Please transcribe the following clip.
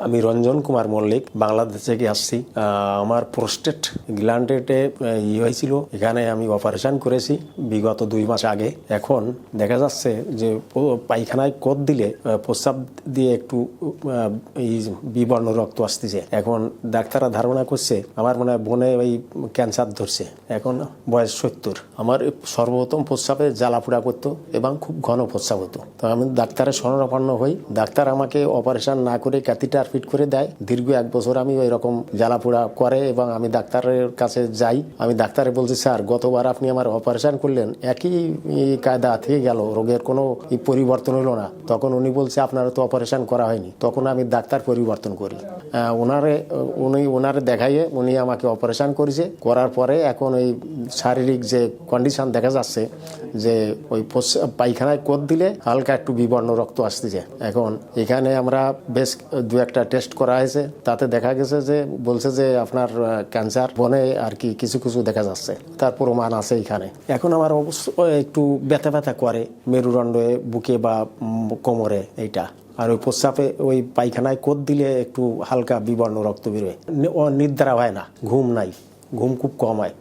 আমি রঞ্জন কুমার মল্লিক, বাংলাদেশ থেকে আসছি। আমার প্রোস্টেট গ্ল্যান্ডে হয়েছিল, এখানে আমি অপারেশন করেছি বিগত 2 মাস আগে। এখন দেখা যাচ্ছে যে পায়খানায় কোদ দিলে প্রস্রাব দিয়ে একটু এই বিবর্ণ রক্ত আসতেছে। এখন ডাক্তাররা ধারণা করছে আমার মনে হয় বনে ওই ক্যান্সার ধরছে। এখন বয়স 70। আমার সর্বপ্রথম প্রস্রাবে জ্বালাপোড়া করতো এবং খুব ঘন প্রস্রাব হতো। তো আমি ডাক্তারের শরণাপন্ন হই। ডাক্তার আমাকে অপারেশন না করে ক্যাথিটার ফিট করে দেয়। দীর্ঘ 1 বছর আমি ওই রকম জ্বালাপোড়া করে এবং আমি ডাক্তারের কাছে যাই। আমি ডাক্তারে বলছি, স্যার গতবার আপনি আমার অপারেশন করলেন, একই কায়দা থেকে গেল, রোগের কোনো পরিবর্তন হলো না। তখন উনি বলছে আপনার তো অপারেশন করা হয়নি। তখন আমি ডাক্তার পরিবর্তন করি। ওনারে দেখাইয়ে উনি আমাকে অপারেশন করেছে। করার পরে এখন ওই শারীরিক যে কন্ডিশন দেখা যাচ্ছে যে ওই পায়খানায় কোদ দিলে হালকা একটু বিবর্ণ রক্ত আসতেছে। এখন এখানে আমরা বেশ 2-1টা টেস্ট করা হয়েছে, তাতে দেখা গেছে যে বলছে যে আপনার ক্যান্সার বনে আর কি কিছু কিছু দেখা যাচ্ছে, তার প্রমাণ আছে এখানে। এখন আমার অবশ্য একটু ব্যথা ব্যথা করে মেরুদণ্ডে, বুকে বা কোমরে এইটা। আর ওই প্রস্রাবে ওই পায়খানায় কোদ দিলে একটু হালকা বিবর্ণ রক্ত বেরোয়। নিদ্রা হয় না, ঘুম নাই, ঘুম খুব কম হয়।